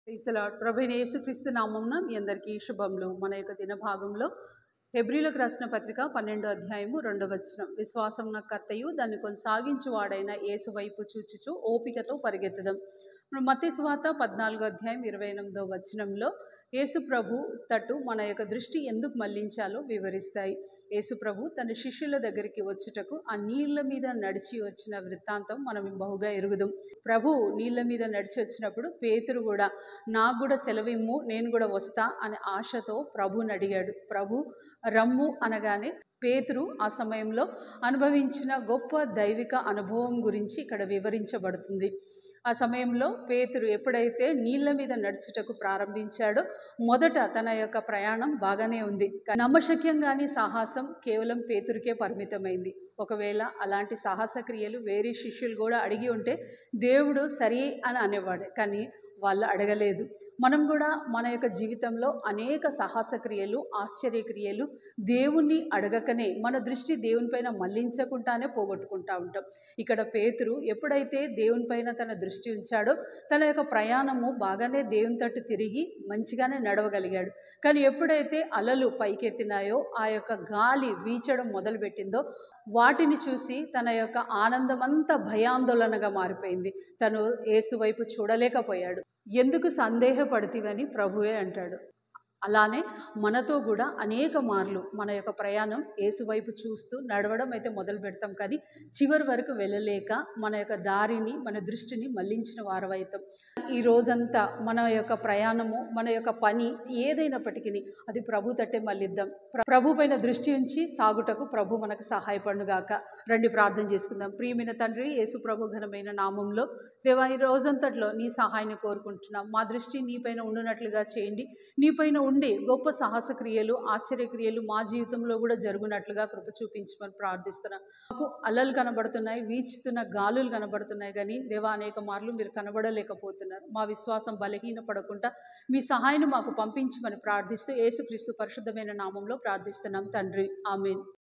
Praise the lord. ప్రభువైన యేసుక్రీస్తు నామమున మీ అందరికీ శుభములు. మన యొక్క దిన భాగంలో హెబ్రీలకు రాసిన పత్రిక 12వ అధ్యాయము 2వ వచనం. విశ్వాసమున కర్తయు దాన్ని కొనసాగించువాడైన యేసు వైపు చూచుచు ఓపికతో పరిగెత్తడం. మత్తయి సువార్త 14వ అధ్యాయం 28వ వచనంలో యేసు ప్రభు తట్టు మన యొక్క దృష్టి ఎందుకు మళ్లించాలో వివరిస్తాయి. యేసు ప్రభు తన శిష్యుల దగ్గరికి వచ్చుటకు ఆ నీళ్ల మీద నడిచి వచ్చిన వృత్తాంతం మనం బహుగా ఎరుగుదాం. ప్రభు నీళ్ల మీద నడిచి వచ్చినప్పుడు పేతురు కూడా నాకు కూడా సెలవిమ్ము, నేను కూడా వస్తా అనే ఆశతో ప్రభుని అడిగాడు. ప్రభు రమ్ము అనగానే పేతురు ఆ సమయంలో అనుభవించిన గొప్ప దైవిక అనుభవం గురించి ఇక్కడ వివరించబడుతుంది. ఆ సమయంలో పేతురు ఎప్పుడైతే నీళ్ల మీద నడుచుటకు ప్రారంభించాడో మొదట తన యొక్క ప్రయాణం బాగానే ఉంది. నమ్మశక్యం కానీ సాహసం కేవలం పేతురికే పరిమితమైంది. ఒకవేళ అలాంటి సాహస క్రియలు వేరే శిష్యులు కూడా అడిగి ఉంటే దేవుడు సరి అని అనేవాడే, కానీ వాళ్ళు అడగలేదు. మనం కూడా మన యొక్క జీవితంలో అనేక సాహస క్రియలు, ఆశ్చర్యక్రియలు దేవుణ్ణి అడగకనే మన దృష్టి దేవునిపైన మళ్లించకుండానే పోగొట్టుకుంటా ఉంటాం. ఇక్కడ పేతురు ఎప్పుడైతే దేవునిపైన తన దృష్టి ఉంచాడో తన యొక్క ప్రయాణము బాగానే దేవుని తట్టు తిరిగి మంచిగానే నడవగలిగాడు. కానీ ఎప్పుడైతే అలలు పైకెత్తినాయో, ఆ యొక్క గాలి వీచడం మొదలుపెట్టిందో వాటిని చూసి తన యొక్క ఆనందమంతా భయాందోళనగా మారిపోయింది. తను యేసు వైపు చూడలేకపోయాడు. ఎందుకు సందేహపడితివని ప్రభువే అంటాడు. అలానే మనతో కూడా అనేక మార్లు మన యొక్క ప్రయాణం యేసు వైపు చూస్తూ నడవడం అయితే మొదలు పెడతాం, కానీ చివరి వరకు వెళ్ళలేక మన యొక్క దారిని, మన దృష్టిని మళ్లించిన వారవైతాం. ఈ రోజంతా మన యొక్క ప్రయాణము, మన యొక్క పని ఏదైనప్పటికీ అది ప్రభు తట్టే మళ్ళిద్దాం. ప్రభు పైన దృష్టి ఉంచి సాగుటకు ప్రభు మనకు సహాయపడుగాక. రండి ప్రార్థన చేసుకుందాం. ప్రియమైన తండ్రి, యేసు ప్రభు ఘనమైన నామంలో దేవా, ఈ రోజంతట్లో నీ సహాయాన్ని కోరుకుంటున్నాం. మా దృష్టి నీపైన ఉండునట్లుగా చేయండి. నీపైన ఉండి గొప్ప సాహస క్రియలు, ఆశ్చర్యక్రియలు మా జీవితంలో కూడా జరుగునట్లుగా కృప చూపించమని ప్రార్థిస్తున్నాం. మాకు అలలు కనబడుతున్నాయి, వీచుతున్న గాలులు కనబడుతున్నాయి, కానీ దేవా అనేక మార్లు మీరు కనబడలేకపోతున్నారు. మా విశ్వాసం బలహీన పడకుండా మీ సహాయాన్ని మాకు పంపించమని ప్రార్థిస్తూ యేసుక్రీస్తు పరిశుద్ధమైన నామంలో ప్రార్థిస్తున్నాం తండ్రి. ఆమేన్.